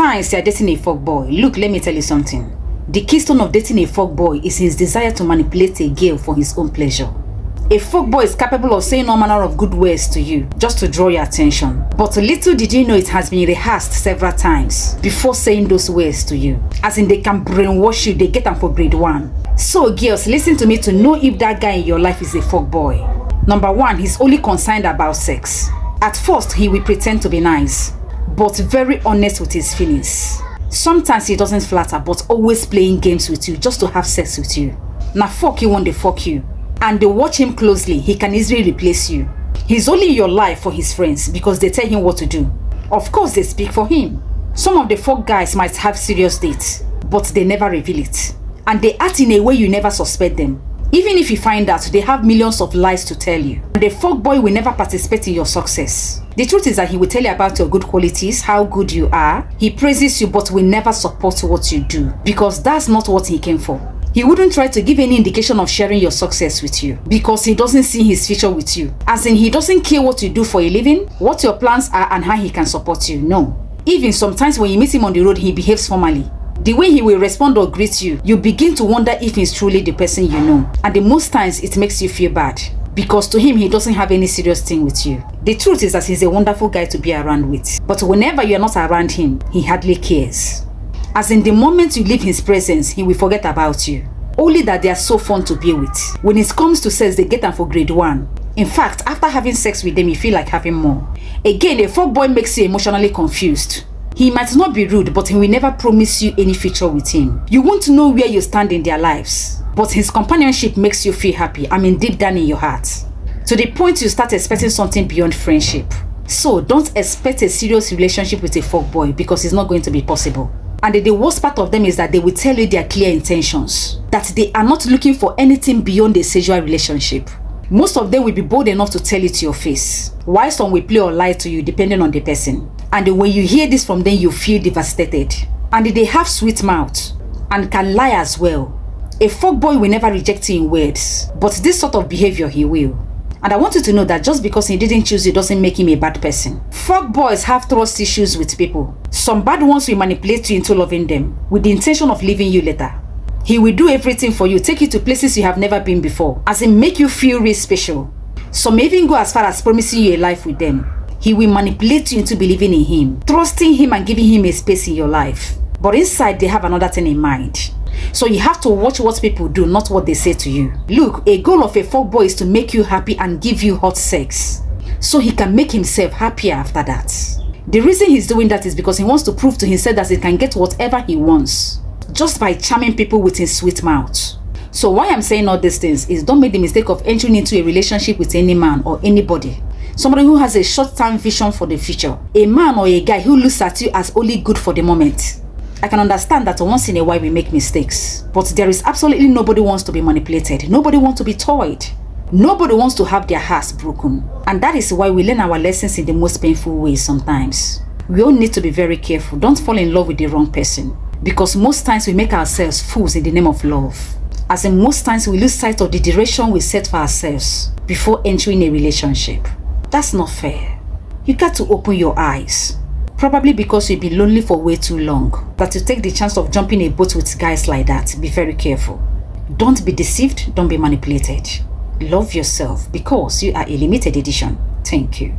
Signs you're dating a fuckboy. Look, let me tell you something. The keystone of dating a fuckboy is his desire to manipulate a girl for his own pleasure. A fuckboy is capable of saying all manner of good words to you just to draw your attention. But little did you know it has been rehearsed several times before saying those words to you. As in, they can brainwash you, they get them for grade 1. So girls, listen to me to know if that guy in your life is a fuckboy. Number 1, he's only concerned about sex. At first, he will pretend to be nice, but very honest with his feelings. Sometimes he doesn't flatter, but always playing games with you just to have sex with you. Now fuck you when they fuck you. And they watch him closely, he can easily replace you. He's only in your life for his friends because they tell him what to do. Of course they speak for him. Some of the fuck guys might have serious dates, but they never reveal it. And they act in a way you never suspect them. Even if you find out, they have millions of lies to tell you. The fuck boy will never participate in your success. The truth is that he will tell you about your good qualities, how good you are. He praises you but will never support what you do because that's not what he came for. He wouldn't try to give any indication of sharing your success with you because he doesn't see his future with you. As in, he doesn't care what you do for a living, what your plans are and how he can support you. No. Even sometimes when you meet him on the road, he behaves formally. The way he will respond or greet you, you begin to wonder if he's truly the person you know. And the most times it makes you feel bad because to him, he doesn't have any serious thing with you. The truth is that he's a wonderful guy to be around with. But whenever you're not around him, he hardly cares. As in, the moment you leave his presence, he will forget about you. Only that they are so fun to be with. When it comes to sex, they get them for grade 1. In fact, after having sex with them, you feel like having more. Again, a fuckboy makes you emotionally confused. He might not be rude, but he will never promise you any future with him. You won't know where you stand in their lives. But his companionship makes you feel happy, deep down in your heart. To the point you start expecting something beyond friendship. So don't expect a serious relationship with a fuckboy because it's not going to be possible. And the worst part of them is that they will tell you their clear intentions. That they are not looking for anything beyond a sexual relationship. Most of them will be bold enough to tell it to your face. While some will play or lie to you depending on the person. And when you hear this from them, you feel devastated. And they have sweet mouth and can lie as well. A fuckboy will never reject you in words. But this sort of behavior he will. And I want you to know that just because he didn't choose you doesn't make him a bad person. Fuckboys have trust issues with people. Some bad ones will manipulate you into loving them with the intention of leaving you later. He will do everything for you, take you to places you have never been before, as in make you feel really special. Some even go as far as promising you a life with them. He will manipulate you into believing in him, trusting him and giving him a space in your life. But inside they have another thing in mind. So you have to watch what people do, not what they say to you. Look, a goal of a fuckboy is to make you happy and give you hot sex. So he can make himself happier after that. The reason he's doing that is because he wants to prove to himself that he can get whatever he wants. Just by charming people with his sweet mouth. So why I'm saying all these things is don't make the mistake of entering into a relationship with any man or anybody. Somebody who has a short-term vision for the future. A man or a guy who looks at you as only good for the moment. I can understand that once in a while we make mistakes. But there is absolutely nobody wants to be manipulated. Nobody wants to be toyed. Nobody wants to have their hearts broken. And that is why we learn our lessons in the most painful ways sometimes. We all need to be very careful. Don't fall in love with the wrong person. Because most times we make ourselves fools in the name of love. As in most times we lose sight of the direction we set for ourselves before entering a relationship. That's not fair. You got to open your eyes. Probably because you've been lonely for way too long. That you take the chance of jumping a boat with guys like that. Be very careful. Don't be deceived. Don't be manipulated. Love yourself because you are a limited edition. Thank you.